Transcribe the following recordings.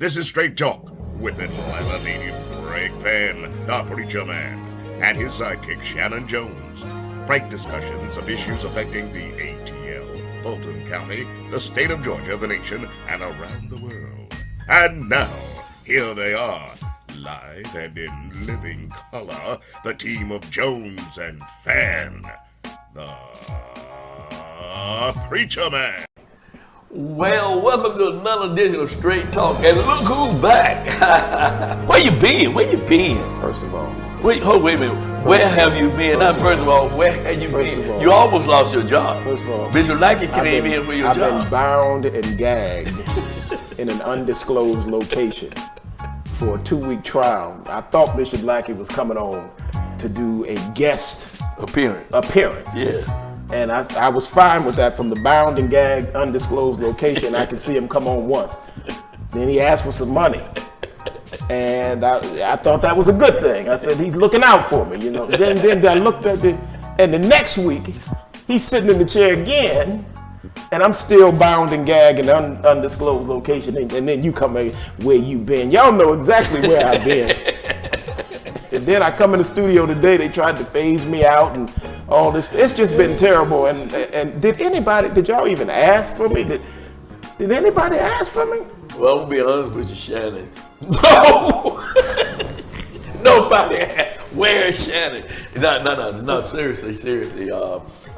This is Straight Talk with Atlanta native Greg Fann, the preacher man, and his sidekick Shanan Jones. Frank discussions of issues affecting the ATL, Fulton County, the state of Georgia, the nation, and around the world. And now, here they are, live and in living color, the team of Jones and Fann, the preacher man. Well, welcome to another edition of Straight Talk. And look who's back. Where you been? First of all. Wait a minute. Where have you been? First of all, where have you been? You almost lost your job. First of all. Bishop Lackey came in for your job. I've been bound and gagged in an undisclosed location for a 2-week trial. I thought Bishop Lackey was coming on to do a guest appearance. Yeah. And I was fine with that. From the bound and gagged, undisclosed location, I could see him come on once. Then he asked for some money. And I thought that was a good thing. I said, he's looking out for me, you know. Then I looked at it, and the next week, he's sitting in the chair again, and I'm still bound and gagged in an undisclosed location. And then you come in, where you been? Y'all know exactly where I've been. And then I come in the studio today, they tried to phase me out and all this. It's just been terrible. And did y'all even ask for me? Did anybody ask for me? Well, I'm gonna be honest with you, Shanan. No! Nobody asked. Where's Shanan? No, seriously.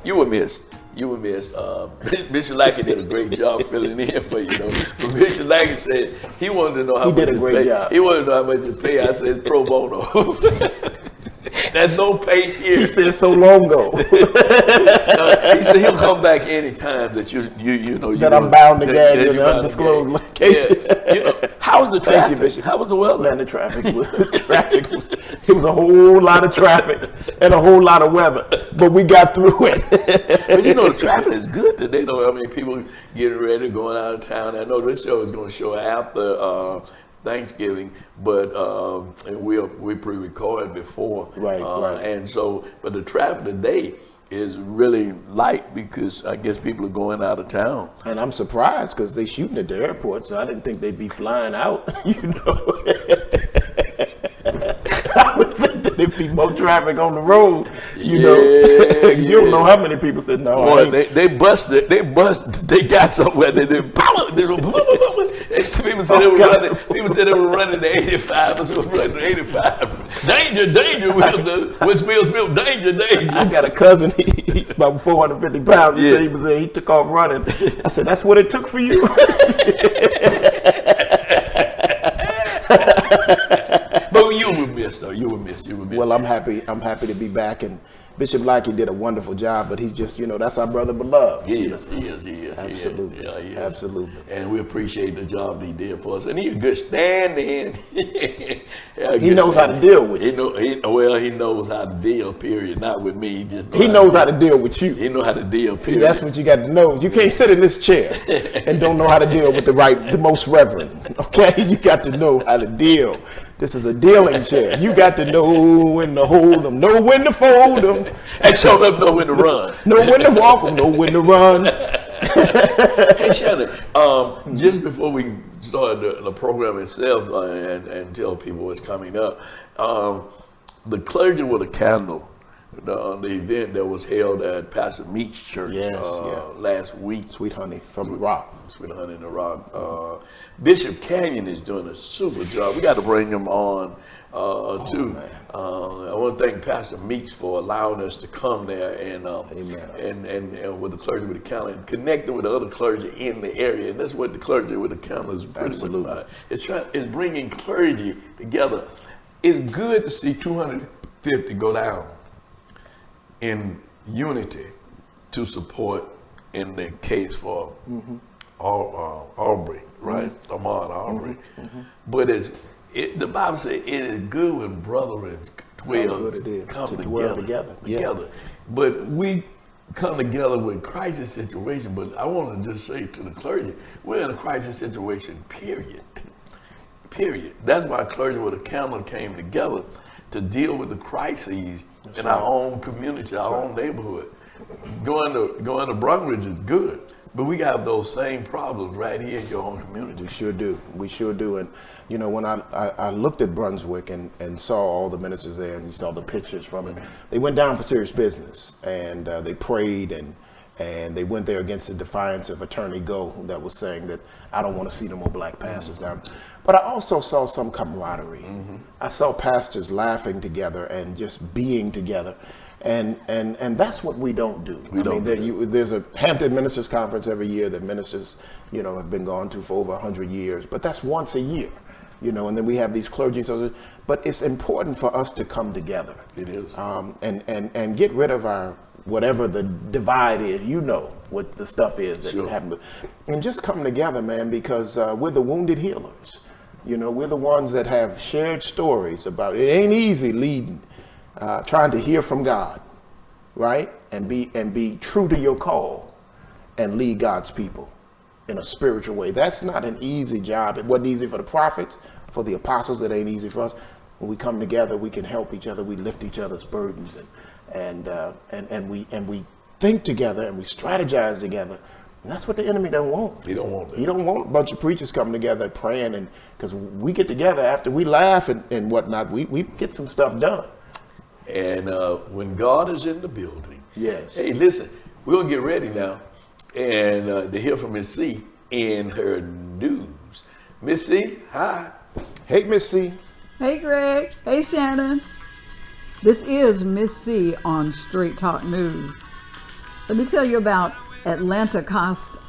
You were missed. Bishop Lackey did a great job filling in for you, know. But Bishop Lackey said he wanted to know how much to pay. He wanted to know how much to pay. I said, it's pro bono. There's no pay here. He said so long ago. He said he'll come back anytime that you know that I'm bound to gag in an undisclosed location. Yes. How was the traffic? How was the weather? Man, the traffic was it was a whole lot of traffic and a whole lot of weather, but we got through it. But you know, the traffic is good today, though. I mean, people getting ready, going out of town. I know this show is going to show after Thanksgiving, but and we pre-recorded before, right. And so, but the traffic today is really light because I guess people are going out of town. And I'm surprised because they shooting at the airport, so I didn't think they'd be flying out. You know, I would think that there'd be more traffic on the road. You know, you don't know how many people said no. Boy, they busted. They got somewhere. People said they were running. People said they were running to 85. So running to 85. Danger. With Spill. Danger. I got a cousin. He's about 450 pounds. He took off running. I said, "That's what it took for you." But you were missed, though. You were missed. Well, I'm happy to be back, and Bishop Lackey did a wonderful job, but he just, that's our brother beloved. He is. Absolutely. Yeah, he is. Absolutely. And we appreciate the job he did for us. And he's a good stand-in. He knows how to deal with you. He knows how to deal, period. Not with me. He knows how to deal with you. He knows how to deal, period. See, that's what you got to know. You can't sit in this chair and don't know how to deal with the most reverend. Okay? You got to know how to deal. This is a dealing chair. You got to know when to hold them, know when to fold them. And show them know when to run. Know when to walk them, know when to run. Hey, Shanan, just before we start the program itself and tell people what's coming up, the Clergy with a Candle, the event that was held at Pastor Meach's church last week. Sweet Honey from the Rock. Sweet Honey in the Rock. Bishop Canyon is doing a super job. We got to bring him on too. I want to thank Pastor Meeks for allowing us to come there and with the Clergy with the Candle and connecting with the other clergy in the area. And that's what the Clergy with the Candle is pretty much about. It's bringing clergy together. It's good to see 250 go down in unity to support in the case for Aubrey, right? Ahmaud Aubrey. But the Bible says it is good when brethren come together. But we come together with crisis situation. But I want to just say to the clergy, we're in a crisis situation, period. That's why Clergy with a Candle came together to deal with the crises in our own community, our own neighborhood. Going to Breckenridge is good, But we got those same problems right here in your own community. We sure do. We sure do. And, you know, when I looked at Brunswick and saw all the ministers there and you saw the pictures from it, they went down for serious business. And they prayed and they went there against the defiance of Attorney Go that was saying that I don't want to see no more black pastors down. But I also saw some camaraderie. I saw pastors laughing together and just being together. And that's what we don't do. There's a Hampton Ministers Conference every year that ministers, you know, have been gone to for over 100 years, but that's once a year, you know, and then we have these clergy. But it's important for us to come together. It is. And get rid of our, whatever the divide is, you know what the stuff is that happened. And just come together, man, because we're the wounded healers. You know, we're the ones that have shared stories about it. It ain't easy leading. Trying to hear from God, right? And be true to your call and lead God's people in a spiritual way. That's not an easy job. It wasn't easy for the prophets, for the apostles. It ain't easy for us. When we come together, we can help each other. We lift each other's burdens and we think together and we strategize together. And that's what the enemy don't want. He don't want that. He don't want a bunch of preachers coming together praying, and because we get together after we laugh and whatnot, we get some stuff done. And when God is in the building, yes. Hey, listen, we're gonna get ready now, and to hear from Miss C in her news. Miss C, hi. Hey, Miss C. Hey, Greg. Hey, Shannon. This is Miss C on Straight Talk News. Let me tell you about Atlanta Casa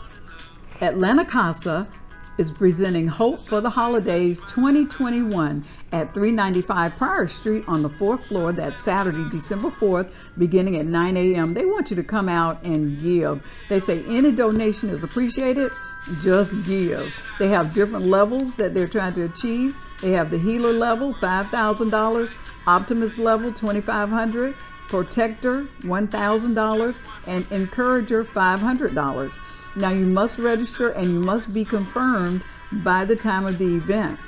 is presenting Hope for the Holidays 2021 at 395 Pryor Street on the 4th floor. That's Saturday, December 4th, beginning at 9 a.m. They want you to come out and give. They say any donation is appreciated. Just give. They have different levels that they're trying to achieve. They have the healer level, $5,000, optimist level, $2,500, protector, $1,000, and encourager, $500. Now you must register and you must be confirmed by the time of the event.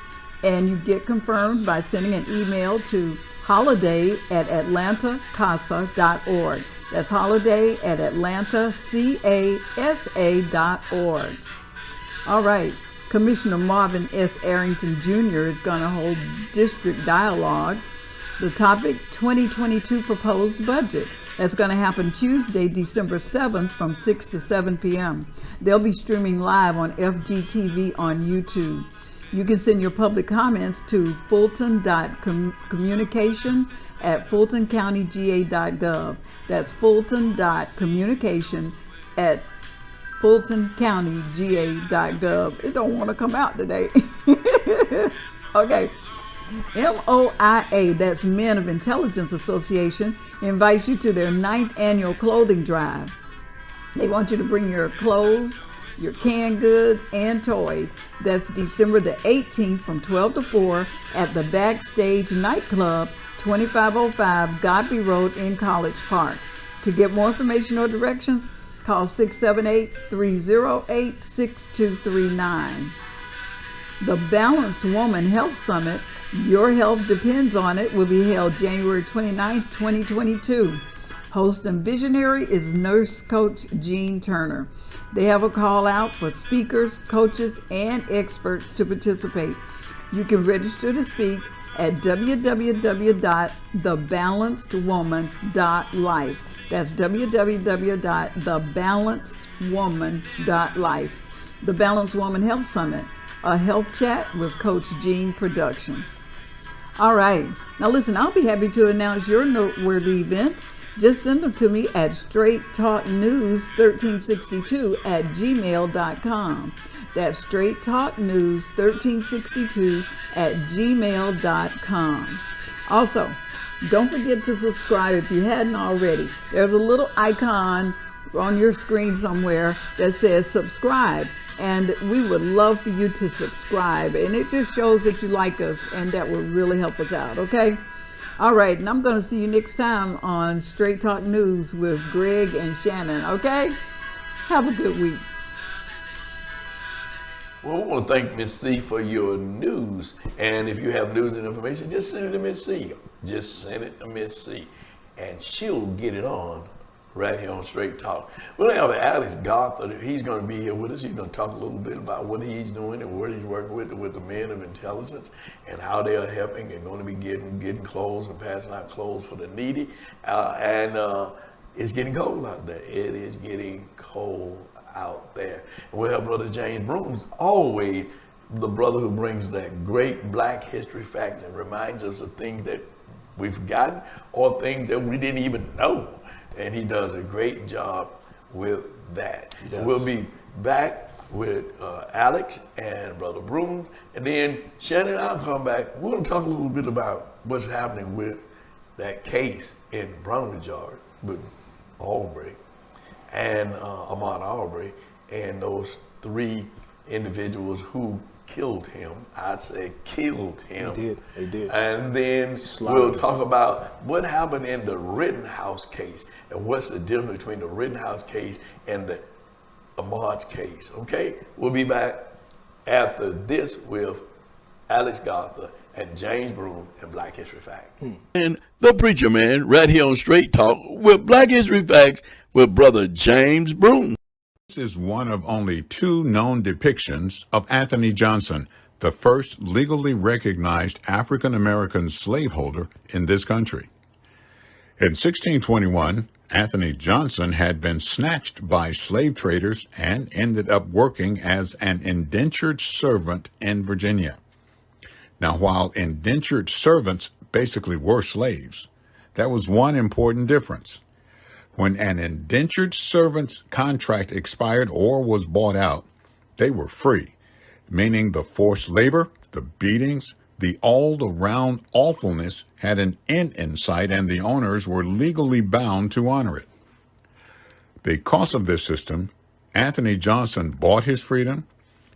And you get confirmed by sending an email to holiday@atlantacasa.org. That's holiday@atlantacasa.org. All right. Commissioner Marvin S. Arrington Jr. is going to hold district dialogues. The topic, 2022 proposed budget. That's going to happen Tuesday, December 7th from 6 to 7 p.m. They'll be streaming live on FGTV on YouTube. You can send your public comments to fulton.communication@fultoncountyga.gov. That's fulton.communication@fultoncountyga.gov. It don't want to come out today. Okay. MOIA, that's Men of Intelligence Association, invites you to their 9th annual clothing drive. They want you to bring your clothes, your canned goods, and toys. That's December the 18th from 12 to 4 at the Backstage Nightclub, 2505 Godby Road in College Park. To get more information or directions, call 678-308-6239. The Balanced Woman Health Summit, Your Health Depends on It, will be held January 29, 2022. Host and visionary is nurse coach Jean Turner. They have a call out for speakers, coaches, and experts to participate. You can register to speak at www.thebalancedwoman.life. That's www.thebalancedwoman.life. The Balanced Woman Health Summit, a health chat with Coach Jean production. All right. Now listen, I'll be happy to announce your noteworthy events. Just send them to me at straighttalknews1362@gmail.com. That's straighttalknews1362@gmail.com. Also, don't forget to subscribe if you hadn't already. There's a little icon on your screen somewhere that says subscribe. And we would love for you to subscribe. And it just shows that you like us, and that will really help us out, okay? All right, and I'm going to see you next time on Straight Talk News with Greg and Shannon, okay? Have a good week. Well, we want to thank Miss C for your news. And if you have news and information, just send it to Miss C. Just send it to Miss C. And she'll get it on right here on Straight Talk. We'll have Alex Gothard. He's going to be here with us. He's going to talk a little bit about what he's doing and what he's working with the men of intelligence and how they are helping and going to be getting clothes and passing out clothes for the needy. It's getting cold out there. It is getting cold out there. And we'll have Brother James Broom, always the brother who brings that great Black history facts and reminds us of things that we've forgotten or things that we didn't even know. And he does a great job with that. We'll be back with Alex and Brother Broom. And then Shannon and I'll come back. We're going to talk a little bit about what's happening with that case in Brownsville, Georgia, with Aubrey and Ahmaud Aubrey and those 3 individuals who killed him. I'd say killed him. They did. And then we'll talk about what happened in the Rittenhouse case and what's the difference between the Rittenhouse case and the Ahmaud's case. Okay? We'll be back after this with Alex Gothard and James Broom and Black History Facts. And the Preacher Man right here on Straight Talk with Black History Facts with Brother James Broom. This is one of only 2 known depictions of Anthony Johnson, the first legally recognized African-American slaveholder in this country. In 1621, Anthony Johnson had been snatched by slave traders and ended up working as an indentured servant in Virginia. Now, while indentured servants basically were slaves, that was one important difference. When an indentured servant's contract expired or was bought out, they were free, meaning the forced labor, the beatings, the all-around awfulness had an end in sight, and the owners were legally bound to honor it. Because of this system, Anthony Johnson bought his freedom,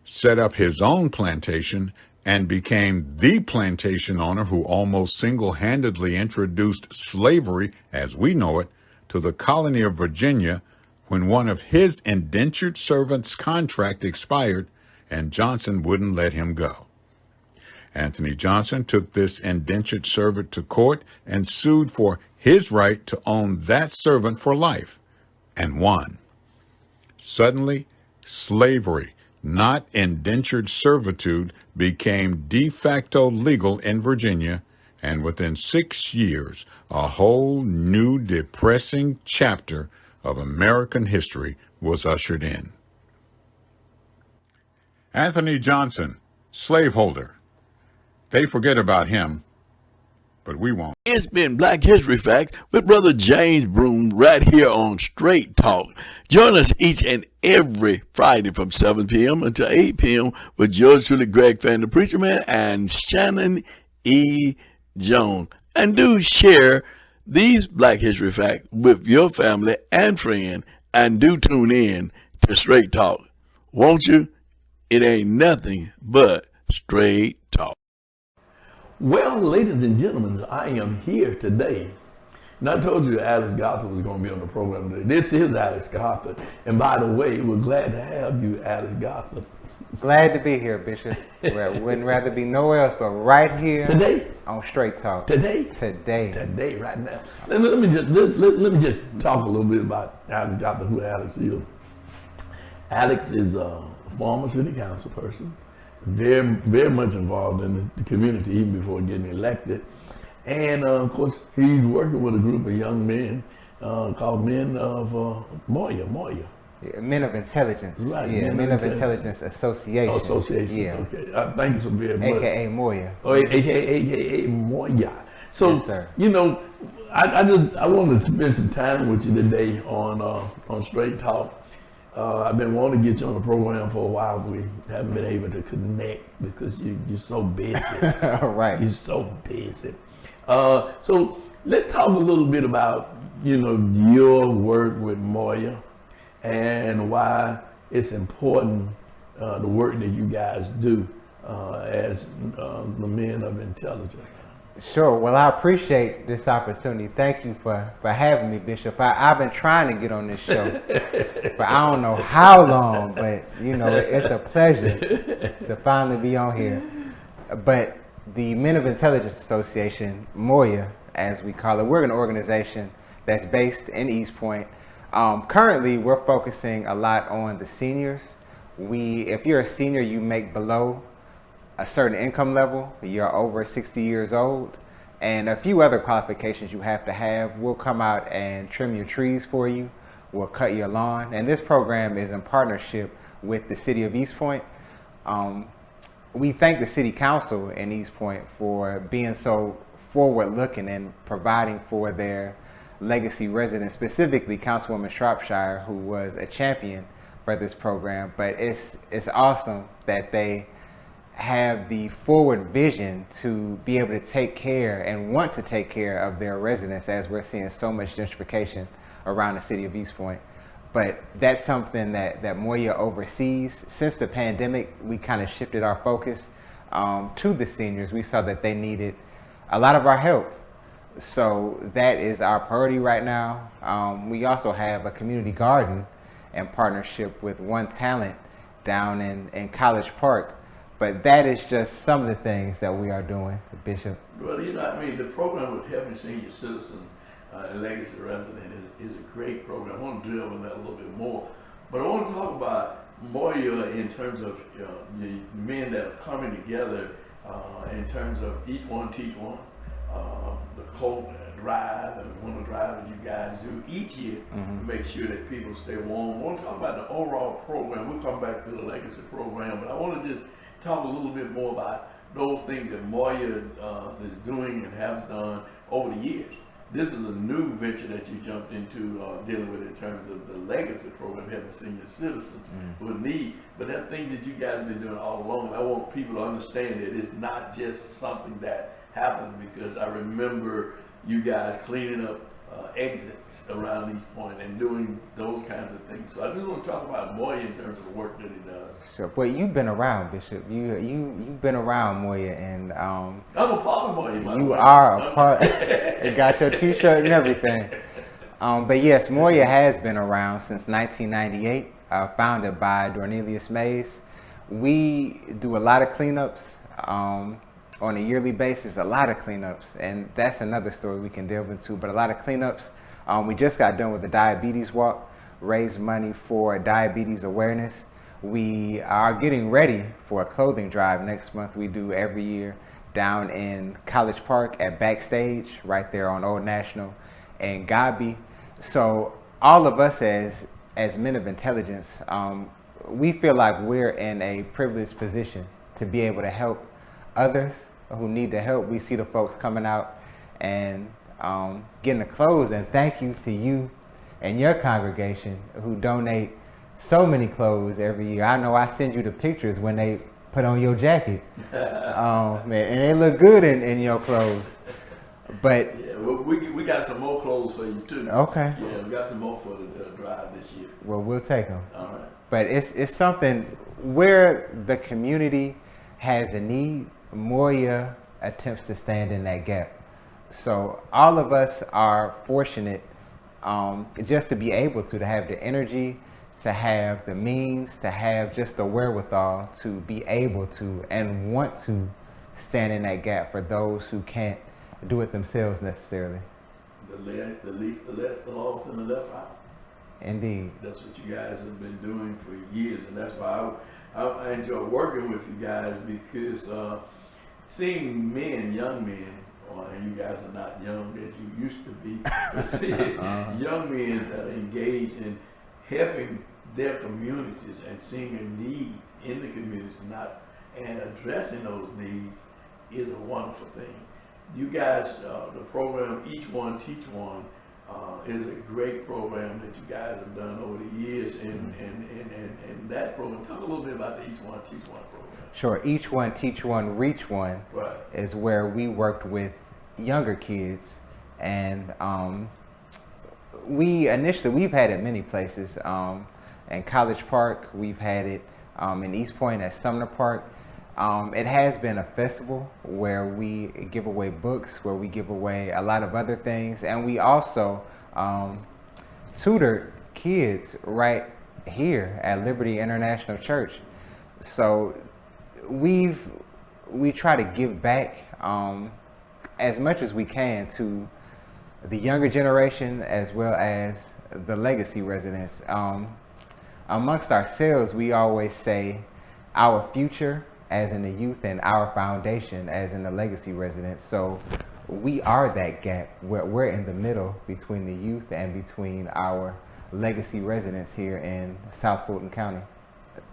set up his own plantation, and became the plantation owner who almost single-handedly introduced slavery, as we know it, to the colony of Virginia when one of his indentured servants' contract expired and Johnson wouldn't let him go. Anthony Johnson took this indentured servant to court and sued for his right to own that servant for life, and won. Suddenly, slavery, not indentured servitude, became de facto legal in Virginia, and within 6 years, a whole new depressing chapter of American history was ushered in. Anthony Johnson, slaveholder. They forget about him, but we won't. It's been Black History Facts with Brother James Broom right here on Straight Talk. Join us each and every Friday from 7 p.m. until 8 p.m. with yours truly, Greg Fann, the Preacher Man, and Shanan E. Jones. And do share these Black History Facts with your family and friend, and do tune in to Straight Talk. Won't you? It ain't nothing but straight talk. Well, ladies and gentlemen, I am here today. And I told you Alex Gothard was going to be on the program today. This is Alex Gothard. And by the way, we're glad to have you, Alex Gothard. Glad to be here, Bishop. Wouldn't rather be nowhere else but right here today on Straight Talk. Today, right now. Let me just talk a little bit about Alex Gothard, who Alex is. Alex is a former city council person, very much involved in the community even before getting elected, and of course he's working with a group of young men called Men of Moya. Yeah, Men of Intelligence. Right. Yeah, Men of Intelligence Association. Association. Yeah. Okay. Thank you so very much. AKA Moya. Oh, AKA Moya. So, yes, sir. You know, I wanted to spend some time with you today on Straight Talk. I've been wanting to get you on the program for a while. We haven't been able to connect because you're so busy. Right. You're so busy. So let's talk a little bit about, your work with Moya and why it's important, the work that you guys do as the Men of Intelligence. Sure. Well, I appreciate this opportunity. Thank you for having me, Bishop. I've been trying to get on this show for I don't know how long, but it's a pleasure to finally be on here. But the Men of Intelligence Association, Moya, as we call it, we're an organization that's based in East Point. Currently, we're focusing a lot on the seniors. If you're a senior, you make below a certain income level, you're over 60 years old, and a few other qualifications you have to have. We'll come out and trim your trees for you. We'll cut your lawn. And this program is in partnership with the city of East Point. We thank the city council in East Point for being so forward-looking and providing for their legacy residents, specifically Councilwoman Shropshire, who was a champion for this program. But it's awesome that they have the forward vision to be able to take care and want to take care of their residents, as we're seeing so much gentrification around the city of East Point. But that's something that Moya oversees. Since the pandemic, we kind of shifted our focus to the seniors. We saw that they needed a lot of our help. So that is our priority right now. We also have a community garden in partnership with One Talent down in College Park. But that is just some of the things that we are doing, Bishop. Well, the program with helping senior citizens and legacy resident is a great program. I want to drill on that a little bit more. But I want to talk about Moya in terms of the men that are coming together in terms of each one teach one. The coat drive and one of the drives you guys do each year to make sure that people stay warm. I want to talk about the overall program. We'll come back to the legacy program, but I want to just talk a little bit more about those things that Moya is doing and has done over the years. This is a new venture that you jumped into dealing with in terms of the legacy program, having senior citizens who need. But there are things that you guys have been doing all along, and I want people to understand that it's not just something that happened, because I remember you guys cleaning up exits around East Point and doing those kinds of things. So I just want to talk about Moya in terms of the work that he does. Sure. Well, you've been around, Bishop. You've been around Moya, and I'm a part of Moya. You are a part. You got your T-shirt and everything. But yes, Moya has been around since 1998, founded by Dornelius Mays. We do a lot of cleanups on a yearly basis, a lot of cleanups, and that's another story we can delve into, but a lot of cleanups. We just got done with the diabetes walk, raised money for diabetes awareness. We are getting ready for a clothing drive next month. We do every year down in College Park at Backstage, right there on Old National and Gabi. So all of us as men of intelligence, we feel like we're in a privileged position to be able to help others who need the help. We see the folks coming out and getting the clothes, and thank you to you and your congregation who donate so many clothes every year. I know I send you the pictures when they put on your jacket, man, and they look good in your clothes. But yeah, we got some more clothes for you too. Okay. Yeah, we got some more for the drive this year. Well, we'll take them. All right. But it's something where the community has a need. Moya attempts to stand in that gap. So all of us are fortunate just to be able to have the energy, to have the means, to have just the wherewithal to be able to and want to stand in that gap for those who can't do it themselves necessarily. The least, the less, the lost, and the left out. Indeed. That's what you guys have been doing for years, and that's why I enjoy working with you guys, because seeing men, young men, and you guys are not young as you used to be, but seeing young men that are engaged in helping their communities and seeing a need in the community and addressing those needs is a wonderful thing. You guys, the program Each One Teach One is a great program that you guys have done over the years, and that program. Talk a little bit about the Each One Teach One program. Sure. Each One Teach One Reach One is where we worked with younger kids, and we've had it many places. In College Park, we've had it in East Point at Sumner Park. It has been a festival where we give away books, where we give away a lot of other things, and we also tutored kids right here at Liberty International Church. So we try to give back as much as we can to the younger generation as well as the legacy residents. Amongst ourselves, we always say our future as in the youth and our foundation as in the legacy residents. So we are that gap. We're in the middle between the youth and between our legacy residents here in South Fulton County.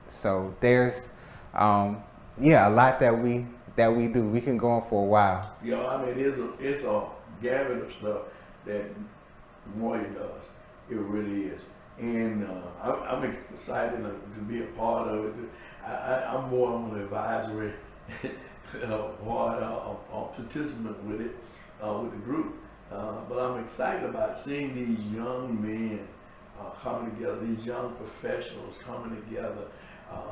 So there's a lot that we do. We can go on for a while. Yeah, I mean, it's a gamut of stuff that Moya does. It really is. And I'm excited to be a part of it. I'm more on the advisory part, a participant with it, with the group. But I'm excited about seeing these young men coming together, these young professionals coming together.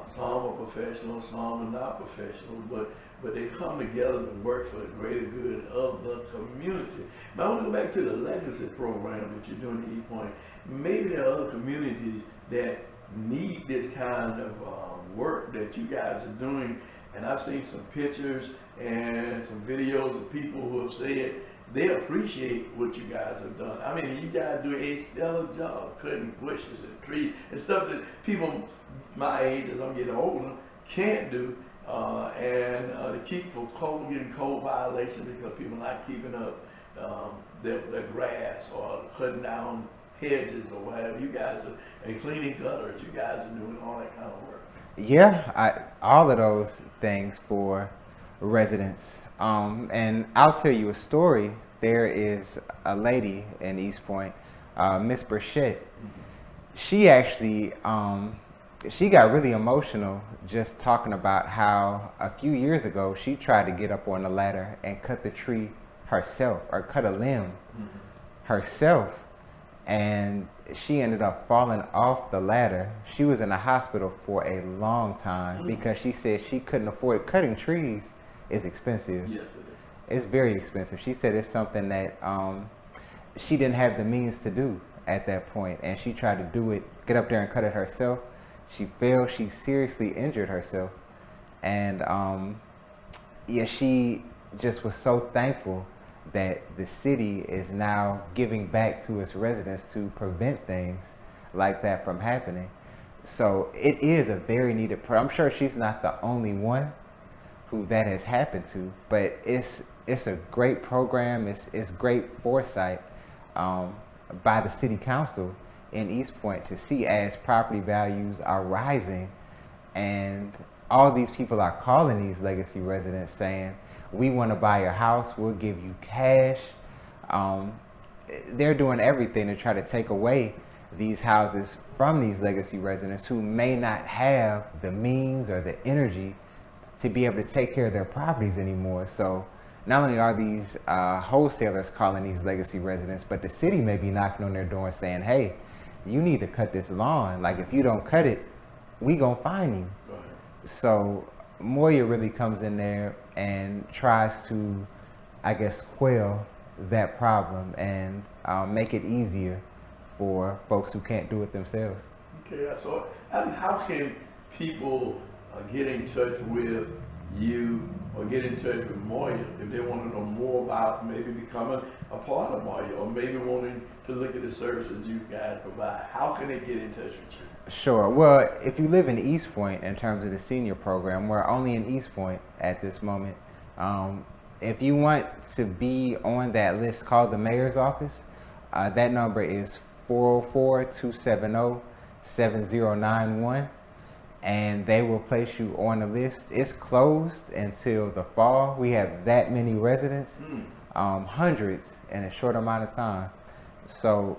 Some are professional, some are not professional, but they come together to work for the greater good of the community. Now I want to go back to the legacy program that you're doing at East Point. Maybe there are other communities that need this kind of work that you guys are doing. And I've seen some pictures and some videos of people who have said they appreciate what you guys have done. I mean, you guys do a stellar job cutting bushes and trees and stuff that people my age, as I'm getting older, can't do. And to keep from getting code violations because people not keeping up their grass or cutting down hedges or whatever. You guys are and cleaning gutters. You guys are doing all that kind of work. Yeah, all of those things for residents. And I'll tell you a story. There is a lady in East Point, Miss Burchett. She actually, she got really emotional just talking about how a few years ago she tried to get up on the ladder and cut the tree herself or cut a limb herself. And she ended up falling off the ladder. She was in the hospital for a long time because she said she couldn't afford it. Cutting trees is expensive. Yes, it is. It's very expensive. She said it's something that she didn't have the means to do at that point, and she tried to do it, get up there and cut it herself. She failed. She seriously injured herself, and she just was so thankful that the city is now giving back to its residents to prevent things like that from happening. So it is a very needed I'm sure she's not the only one who that has happened to, but it's a great program. It's great foresight by the city council in East Point to see as property values are rising and all these people are calling these legacy residents saying, we want to buy your house, we'll give you cash. They're doing everything to try to take away these houses from these legacy residents who may not have the means or the energy to be able to take care of their properties anymore. So not only are these wholesalers calling these legacy residents, but the city may be knocking on their door and saying, hey, you need to cut this lawn. Like if you don't cut it, we gonna fine you. Go ahead. So Moya really comes in there and tries to, I guess, quell that problem and make it easier for folks who can't do it themselves. Okay, so how can people get in touch with you or get in touch with Moya if they want to know more about maybe becoming a part of Moya or maybe wanting to look at the services you guys provide? How can they get in touch with you? Sure. Well, if you live in East Point in terms of the senior program, we're only in East Point at this moment. If you want to be on that list, call the mayor's office. That number is 404-270-7091. And they will place you on the list. It's closed until the fall. We have that many residents, hundreds in a short amount of time. So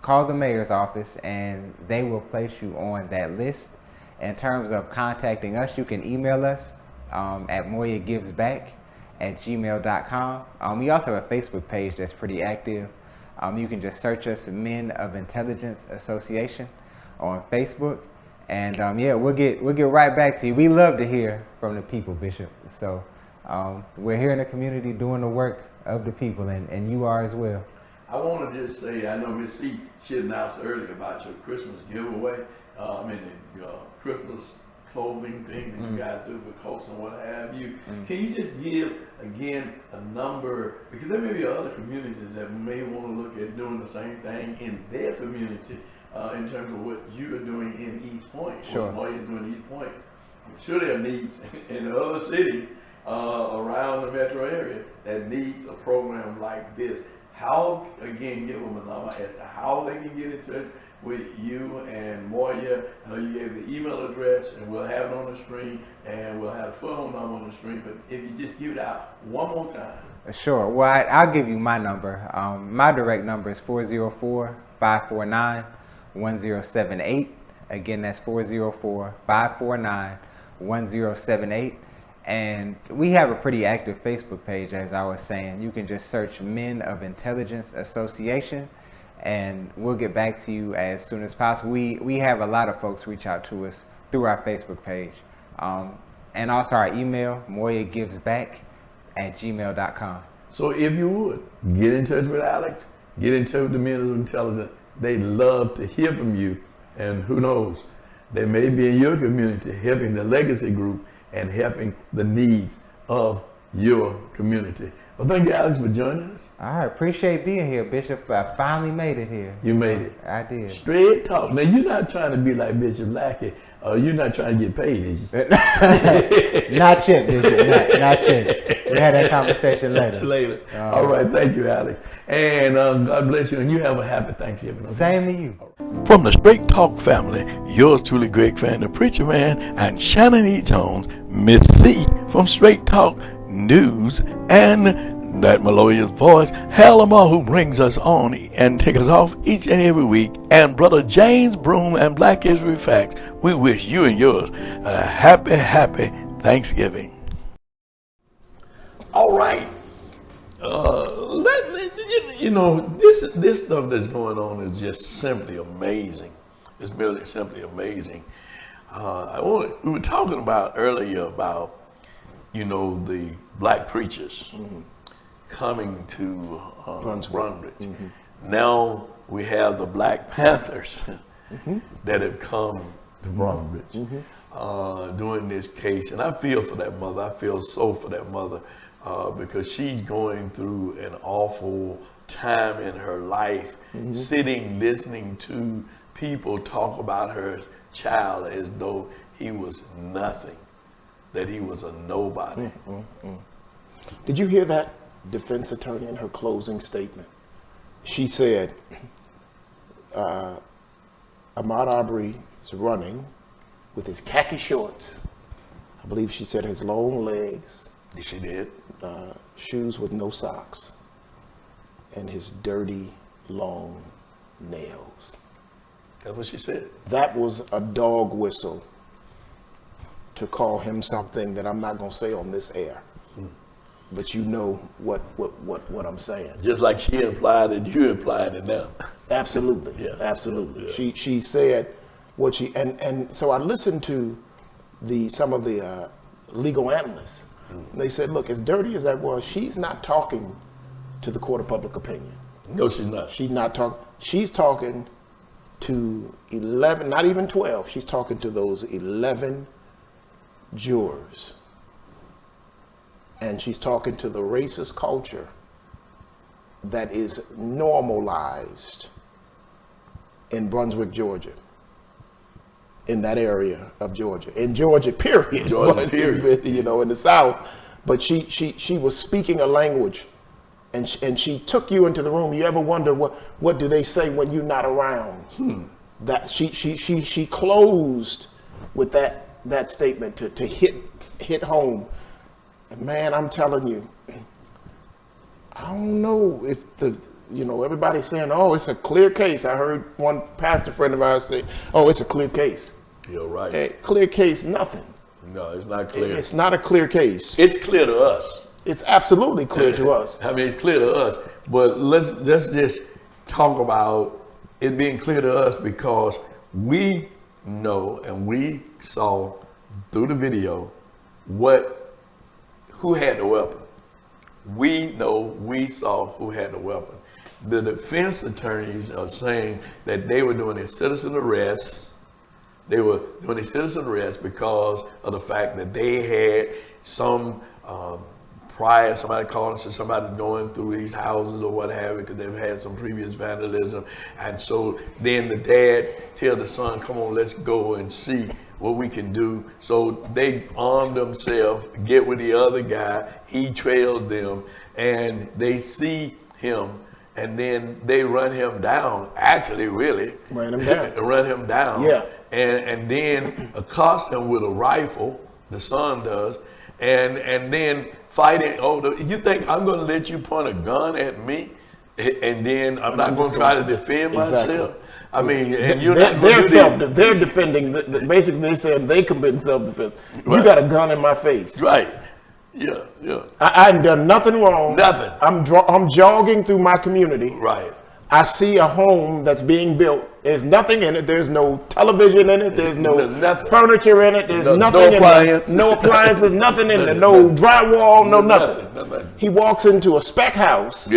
call the mayor's office and they will place you on that list. In terms of contacting us, you can email us at moyagivesback@gmail.com. We also have a Facebook page that's pretty active. You can just search us Men of Intelligence Association on Facebook. And we'll get right back to you. We love to hear from the people, Bishop. So we're here in the community doing the work of the people, and you are as well. I want to just say, I know Miss C, she announced earlier about your Christmas giveaway. The Christmas clothing thing that you guys do for coats and what have you. Can you just give, again, a number, because there may be other communities that may want to look at doing the same thing in their community in terms of what you are doing in East Point, Sure. what you're doing in East Point. I'm sure there are needs in other cities around the metro area that needs a program like this. How, again, give them a number as to how they can get in touch with you and Moya. I know you gave the email address, and we'll have it on the screen, and we'll have a phone number on the screen, but if you just give it out one more time. Sure. Well, I'll give you my number. My direct number is 404-549-1078. Again, that's 404-549-1078. And we have a pretty active Facebook page, as I was saying. You can just search Men of Intelligence Association, and we'll get back to you as soon as possible. We have a lot of folks reach out to us through our Facebook page. And also our email, moyagivesback@gmail.com. So if you would, get in touch with Alex, get in touch with the Men of Intelligence. They love to hear from you, and who knows, they may be in your community helping the legacy group and helping the needs of your community. Well, thank you, Alex, for joining us. All right, appreciate being here, Bishop. I finally made it here. You made it. I did. Straight talk. Now, you're not trying to be like Bishop Lackey. You're not trying to get paid, is you? Not yet, Bishop. Not yet. We had that conversation later. Later. All right, thank you, Alex. And God bless you, and you have a happy Thanksgiving. Okay? Same to you. From the Straight Talk family, yours truly, Greg Fann, the Preacher Man, and Shanan E. Jones, Miss C from Straight Talk News, and that melodious voice, Hal Lamar, who brings us on and take us off each and every week, and Brother James Broom and Black History Facts. We wish you and yours a happy, happy Thanksgiving. All right. This stuff that's going on is just simply amazing. It's really simply amazing. We were talking about earlier about, the black preachers coming to Brunswick. Now we have the Black Panthers that have come to Brunswick doing this case. And I feel for that mother. I feel so for that mother because she's going through an awful time in her life, sitting, listening to people talk about her child as though he was nothing, that he was a nobody. Did you hear that defense attorney in her closing statement? She said, Ahmaud Arbery is running with his khaki shorts. I believe she said his long legs. She did. Shoes with no socks. And his dirty, long nails. That's what she said. That was a dog whistle to call him something that I'm not going to say on this air. But you know what I'm saying. Just like she implied it, you implied it now. Absolutely. Yeah. Absolutely. Yeah. She said what she and so I listened to some of the legal analysts. They said, look, as dirty as that was, she's not talking to the court of public opinion. No, she's not. She's not talking. She's talking to 11, not even 12. She's talking to those 11 jurors. And she's talking to the racist culture that is normalized in Brunswick, Georgia, in that area of Georgia, in Georgia, period. Georgia, period. In the South. But she was speaking a language, and she took you into the room. You ever wonder what do they say when you're not around? That she closed with that statement to hit home. And man, I'm telling you, I don't know if everybody's saying, oh, it's a clear case. I heard one pastor friend of ours say, oh, it's a clear case. You're right. Hey, clear case, nothing. No, it's not clear. It's not a clear case. It's clear to us. It's absolutely clear to us. I mean, it's clear to us. But let's just talk about it being clear to us because we know and we saw through the video who had the weapon. We know, we saw who had the weapon. The defense attorneys are saying that they were doing a citizen arrest, They were doing a citizen arrest because of the fact that they had some prior, somebody called and said somebody's going through these houses or what have you because they've had some previous vandalism. And so then the dad tell the son, come on, let's go and see what we can do. So they arm themselves, get with the other guy, he trails them, and they see him, and then they run him down, actually really. Ran him down. Run him down. Yeah. And then accost him with a rifle, the son does, and then fighting. Oh, you think I'm gonna let you point a gun at me? And then I'm not gonna try to defend myself? I mean, and you're not going to do they're defending. Basically, they're saying they committing self-defense. Right. You got a gun in my face. Right. Yeah. Yeah. I ain't done nothing wrong. Nothing. I'm jogging through my community. Right. I see a home that's being built. There's nothing in it. There's no television in it. There's no furniture in it. There's nothing in it. No appliances, nothing in it. No drywall, no nothing. He walks into a spec house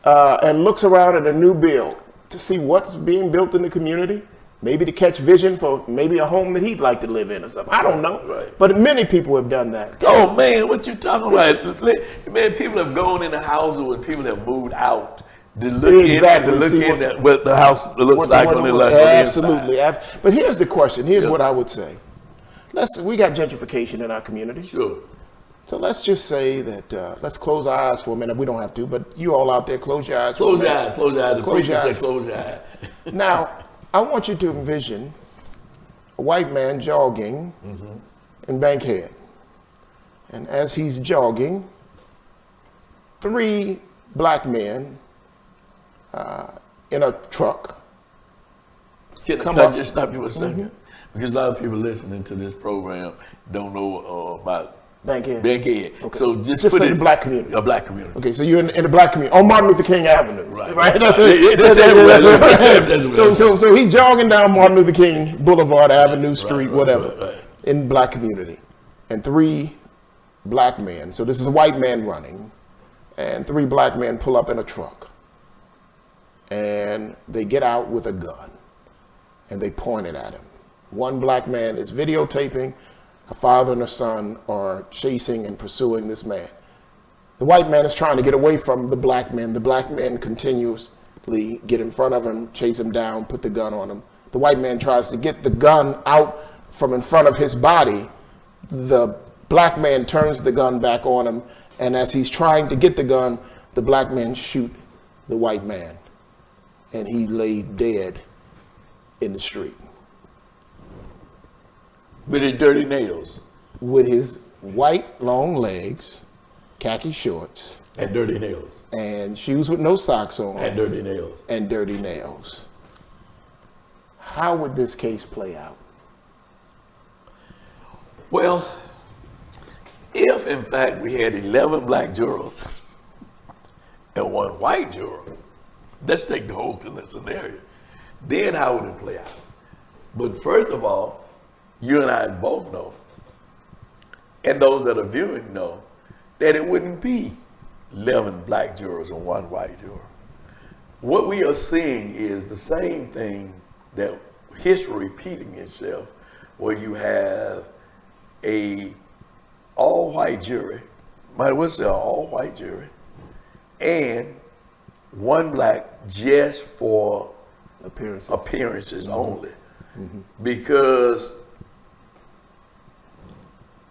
and looks around at a new build to see what's being built in the community, maybe to catch vision for maybe a home that he'd like to live in or something. I don't know. Right. But many people have done that. Oh, man, what you talking about? Man, people have gone in the houses when people have moved out. To look in at what the house looks like on the inside. Absolutely. But here's the question. Here's what I would say. We got gentrification in our community. Sure. So let's just say that, let's close our eyes for a minute. We don't have to, but you all out there, close your eyes. Close your eyes. Close your eyes. The Close your preacher eyes. said close your eyes. Now, I want you to envision a white man jogging in Bankhead. And as he's jogging, 3 black men in a truck. Can I just stop you for a second? Because a lot of people listening to this program don't know about Bankhead. Okay. So just say put it the black community. A black community. Okay, so you're in the black community on Martin Luther King Avenue, right? That's it. That's right. So he's jogging down Martin Luther King Boulevard, Avenue, Street, whatever, in black community, and 3 black men. So this is a white man running, and 3 black men pull up in a truck, and they get out with a gun, and they point it at him. One black man is videotaping. A father and a son are chasing and pursuing this man. The white man is trying to get away from the black man. The black man continuously get in front of him, chase him down, put the gun on him. The white man tries to get the gun out from in front of his body. The black man turns the gun back on him, and as he's trying to get the gun, the black man shoot the white man, and he lay dead in the street. With his dirty nails. With his white long legs, khaki shorts. And dirty nails. And shoes with no socks on. And dirty nails. And dirty nails. How would this case play out? Well, if in fact we had 11 black jurors and 1 white juror, let's take the whole scenario, then how would it play out? But first of all, you and I both know, and those that are viewing know, that it wouldn't be 11 black jurors and 1 white juror. What we are seeing is the same thing that history repeating itself, where you have a all-white jury, might as well say all-white jury, and 1 black just for appearances only. Because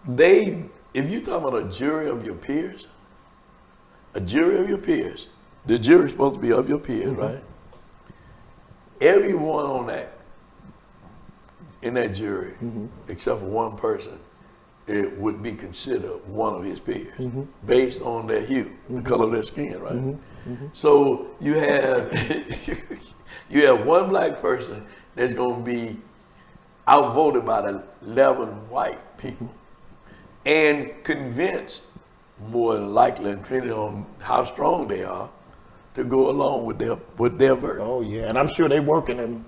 if you're talking about a jury of your peers, the jury's supposed to be of your peers, right? Everyone in that jury, except for 1 person, it would be considered one of his peers, based on their hue, the color of their skin, right? So you have 1 black person that's going to be outvoted by the 11 white people, and convinced, more than likely, depending on how strong they are, to go along with their verdict. Oh yeah, and I'm sure they're working them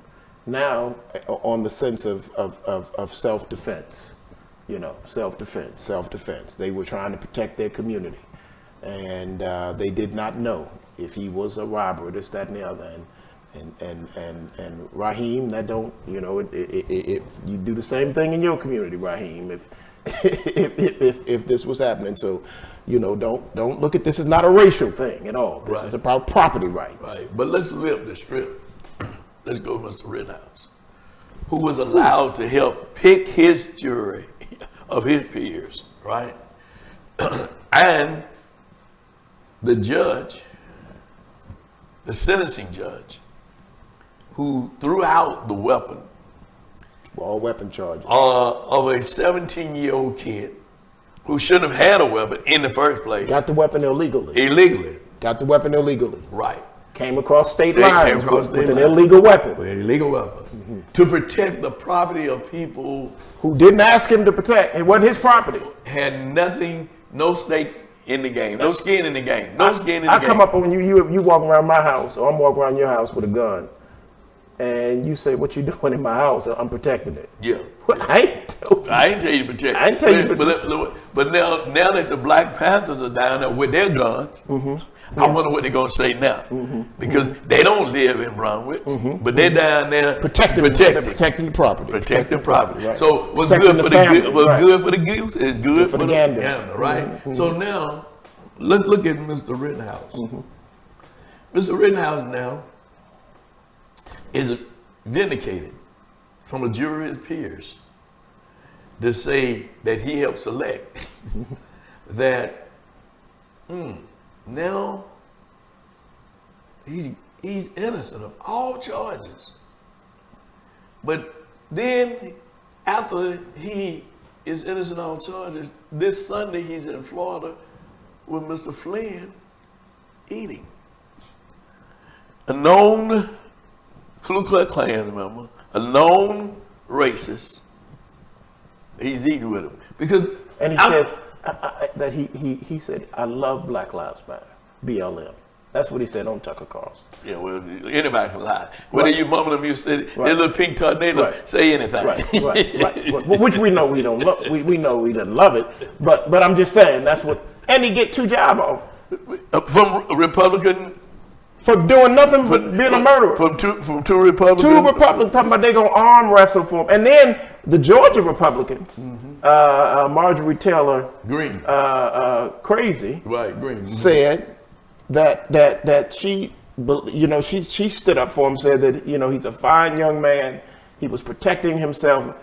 now on the sense of self-defense. You know, self-defense. They were trying to protect their community, and they did not know if he was a robber, this, that, and the other. And And Raheem, that don't, you know, you do the same thing in your community, Raheem, if this was happening. So, you know, don't look at this as not a racial thing at all. This is about property rights. Right, but let's flip the strip. Let's go, Mr. Rittenhouse, who was allowed to help pick his jury of his peers, right? And the judge, the sentencing judge, who threw out the weapon All weapon charges. of a 17-year-old kid who shouldn't have had a weapon in the first place. Got the weapon illegally. Illegally. Got the weapon illegally. Right. Came across state They lines came across with state an lines. illegal weapon. With an illegal weapon. To protect the property of people Who didn't ask him to protect. It wasn't his property. had nothing, no stake in the game, no skin in the game, no skin in the I game. come up on you walk around my house, or I'm walking around your house with a gun, and you say, "What you doing in my house?" I'm protecting it. Yeah. Well, I ain't told you. I ain't tell you to protect. I ain't tell you to But now that the Black Panthers are down there with their guns, I wonder what they're gonna say now, because they don't live in Brunswick, but they're down there They're protecting protecting the property. protecting property. Right. So what's Protecting good for the the family, good, what's right. good for the goose is good for the gander. gander, right? So now let's look at Mr. Rittenhouse. Mr. Rittenhouse now is vindicated from a jury of his peers to say that he helped select that now he's innocent of all charges. But then after he is innocent of all charges, this Sunday he's in Florida with Mr. Flynn eating. A known Ku Klux Klan member, a known racist, he's eating with him. Because And he says that he said, "I love Black Lives Matter," BLM. That's what he said on Tucker Carlson. yeah, well, anybody can lie. Whether you mumble them, you say their little pink tornado, Right. say anything. Right. Well, which we know we don't love. We know he doesn't love it. But I'm just saying that's what. And he get 2 jobs off From Republican, for doing nothing but being a murderer. from two Republicans. 2 Republicans talking about they gonna arm wrestle for him, and then the Georgia Republican, Marjorie Taylor Green. Crazy, Right, Green. said that she, you know, she stood up for him, said that, you know, he's a fine young man, he was protecting himself.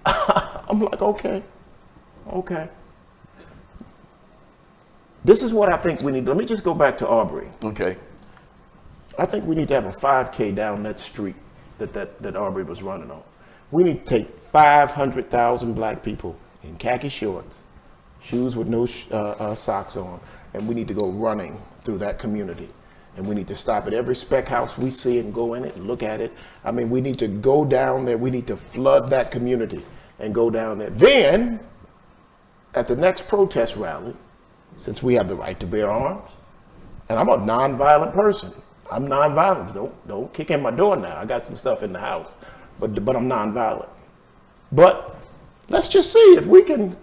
I'm like, okay. This is what I think we need. Let me just go back to Aubrey. Okay. I think we need to have a 5K down that street that Aubrey was running on. We need to take 500,000 black people in khaki shorts, shoes with no socks on, and we need to go running through that community. And we need to stop at every spec house we see and go in it and look at it. I mean, we need to go down there. We need to flood that community and go down there. Then, at the next protest rally, since we have the right to bear arms, and I'm a nonviolent person. I'm nonviolent. Don't kick in my door now. I got some stuff in the house, but I'm nonviolent. But let's just see if we can.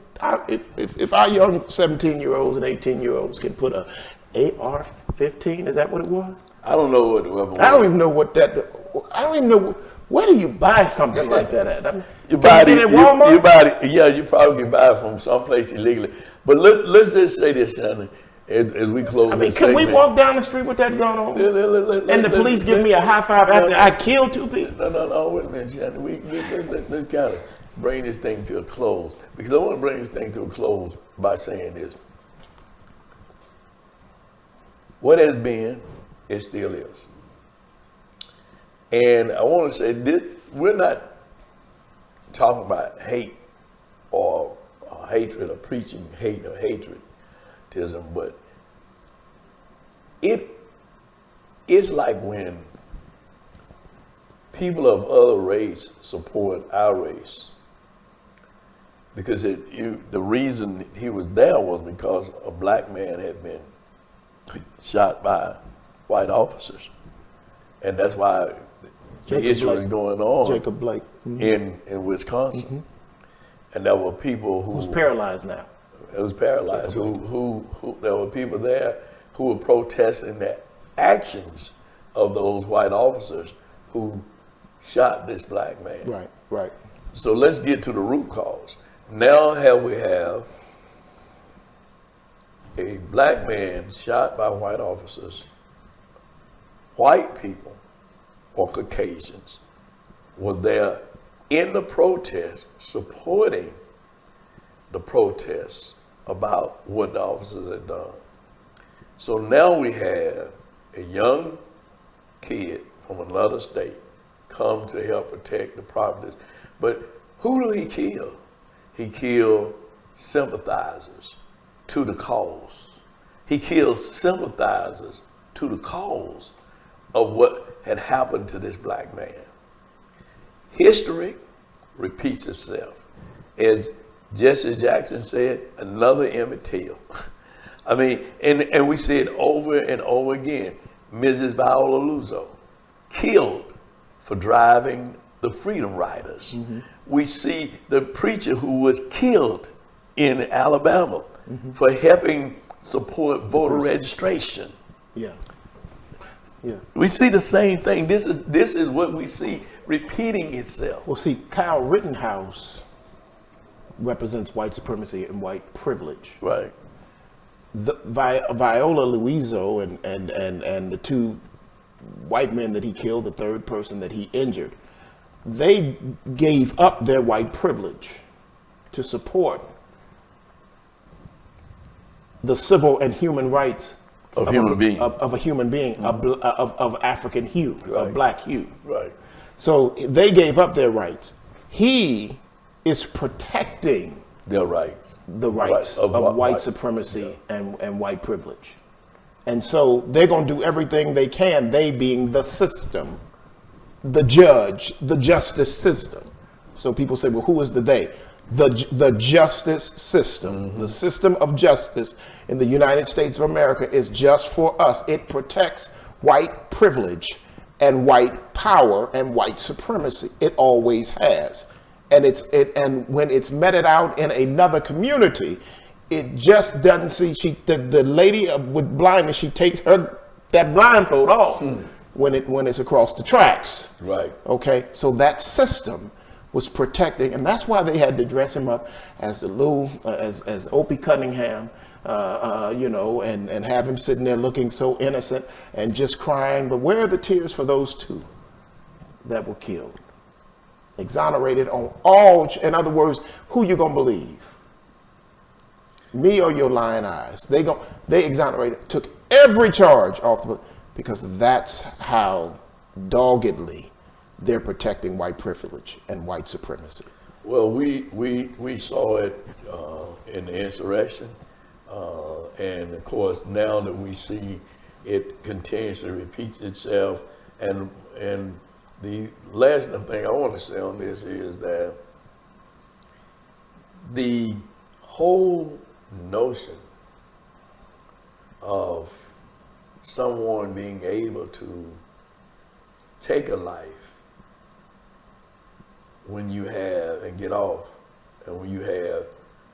If our young 17-year-olds and 18-year-olds can put a AR-15, is that what it was? I don't know what the weapon was. I don't even know what that. I don't even know where do you buy something like that at? I mean, You buy it at Walmart. You buy it. Yeah, you probably can buy it from someplace illegally. But let's just say this, Shanan, as we close. I mean, this can we segment. walk down the street with that gun on? And the police give me a high five after I kill 2 people? No, wait a minute, Shanan. Let's kind of bring this thing to a close, because I want to bring this thing to a close by saying this. What has been, it still is. And I want to say this, we're not talking about hate or hatred or preaching hate or hatredism, but it's like when people of other race support our race, because the reason he was there was because a black man had been shot by white officers, and that's why the issue was going on. Jacob Blake. In Wisconsin, and there were people who Who's paralyzed now. It was paralyzed. Who there were people there who were protesting the actions of those white officers who shot this black man. Right, right. So let's get to the root cause. Now we have a black man shot by white officers. White people or Caucasians were there in the protest, supporting the protests about what the officers had done. So now we have a young kid from another state come to help protect the properties. But who do he kill? He killed sympathizers to the cause. He killed sympathizers to the cause of what had happened to this black man. History repeats itself. As Jesse Jackson said, another Emmett Till. I mean, and we see it over and over again. Mrs. Viola Luso, killed for driving the Freedom Riders. Mm-hmm. We see the preacher who was killed in Alabama for helping support voter registration. Yeah. Yeah. We see the same thing. This is what we see repeating itself. Well, see, Kyle Rittenhouse represents white supremacy and white privilege. Right. Viola Luiso and the two white men that he killed, the third person that he injured, they gave up their white privilege to support the civil and human rights of a human being, of African hue, right. of black hue. Right. So they gave up their rights. He is protecting their rights, the rights of white supremacy and white privilege. And so they're going to do everything they can, they being the system, the judge, the justice system. So people say, well, who is the they? The justice system. Mm-hmm. The system of justice in the United States of America is just for us. It protects white privilege and white power and white supremacy. It always has. And when it's meted out in another community, it just doesn't see. The lady with blindness, she takes that blindfold off when it's across the tracks. Right. Okay. So that system was protecting, and that's why they had to dress him up as as Opie Cunningham, and have him sitting there looking so innocent and just crying. But where are the tears for those two that were killed? Exonerated on all, in other words, who you gonna believe? Me or your lying eyes? They exonerated, took every charge off the book, because that's how doggedly they're protecting white privilege and white supremacy. Well, we saw it in the insurrection, and of course now that we see it continuously repeats itself, and the last thing I want to say on this is that the whole notion of someone being able to take a life when you have, and get off, and when you have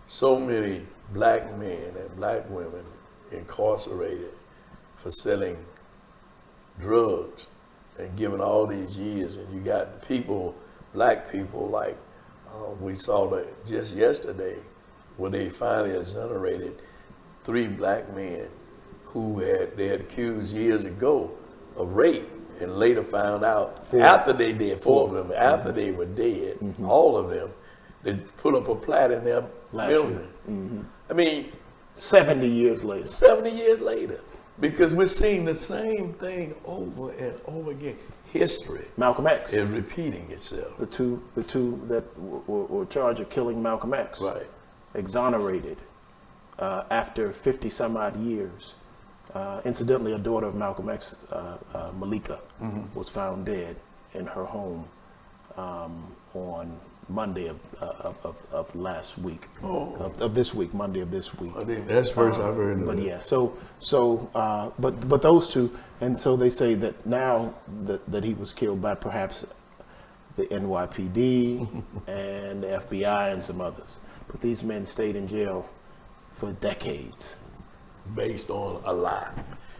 so many black men and black women incarcerated for selling drugs and given all these years, and you got people, black people, like we saw that just yesterday, where they finally exonerated 3 black men who they had accused years ago of rape, and later found out after they did, 4 of them, after they were dead, all of them, they put up a plat in their building. I mean, 70 years later. 70 years later. Because we're seeing the same thing over and over again. History. Malcolm X is repeating itself. The two that were charged of killing Malcolm X. Right. Exonerated after 50 some odd years. Incidentally, a daughter of Malcolm X, Malika, was found dead in her home on Monday of last week, of this week, Monday of this week. I think that's first I've heard of But that. yeah, but those two, and so they say that now that he was killed by perhaps the NYPD and the FBI and some others. But these men stayed in jail for decades. Based on a lie.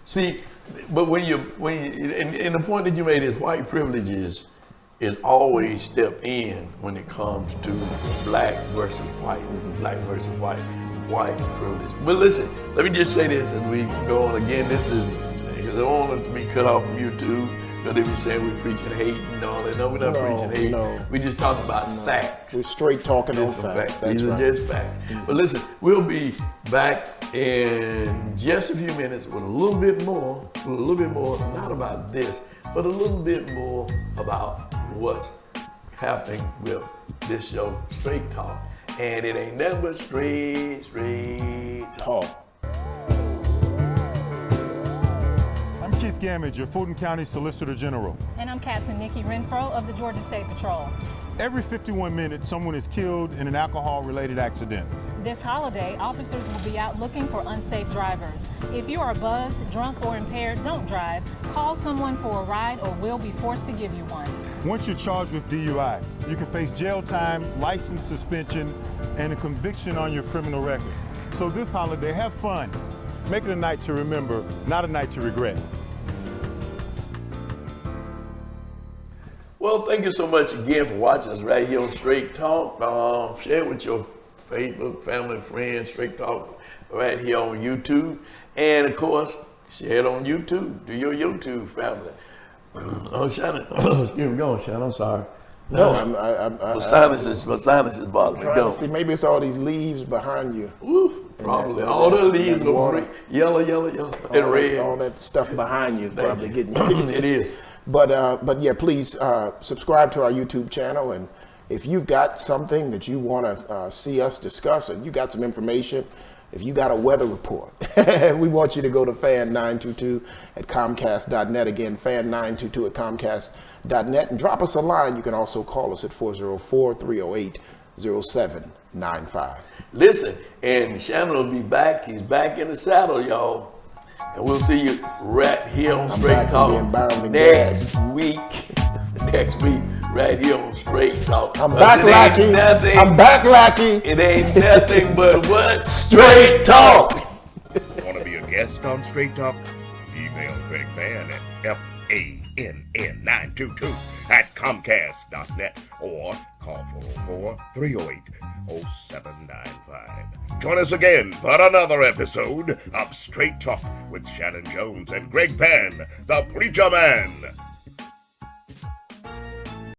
See, but and the point that you made is white privilege is always step in when it comes to black versus white privilege. But listen, let me just say this as we go on again. This is, because I don't want us to be cut off from YouTube, because they be saying we're preaching hate and all that. No, we're not preaching hate. No. We just talking about facts. We're straight talking on These are facts. That's These are right. just facts. But listen, we'll be back in just a few minutes with a little bit more, not about this, but a little bit more about what's happening with this show, Straight Talk. And it ain't nothing but straight talk. I'm Keith Gamage, your Fulton County Solicitor General. And I'm Captain Nikki Renfro of the Georgia State Patrol. Every 51 minutes, someone is killed in an alcohol-related accident. This holiday, officers will be out looking for unsafe drivers. If you are buzzed, drunk, or impaired, don't drive. Call someone for a ride or we'll be forced to give you one. Once you're charged with DUI, you can face jail time, license suspension, and a conviction on your criminal record. So this holiday, have fun. Make it a night to remember, not a night to regret. Well, thank you so much again for watching us right here on Straight Talk. Share with your Facebook, family, friends, Straight Talk right here on YouTube. And of course, share it on YouTube to your YouTube family. Oh, Shanan, excuse me, go on, Shanan, I'm sorry. No, my sinus is bothering me. trying Go. to see, maybe it's all these leaves behind you. Woo, probably. that- All the that- leaves that are water. green, yellow, and red. All that stuff behind you probably getting you. It is. But yeah, please subscribe to our YouTube channel, and if you've got something that you want to see us discuss, and you got some information, if you got a weather report, we want you to go to Fann922 at Comcast.net. Again, Fann922 at Comcast.net, and drop us a line. You can also call us at 404-308-0795. Listen, and Shanan will be back. He's back in the saddle, y'all. And we'll see you right here on Straight back Talk again, bound and next week. Next week, right here on Straight Talk. I'm back, Lackey. I'm back, Lackey. It ain't nothing but what? Straight Talk. Want to be a guest on Straight Talk? Email Craig Fann at FANN922 at Comcast.net or call 404-308-0795. Join us again for another episode of Straight Talk with Shanan Jones and Greg Fann, the Preacher Man.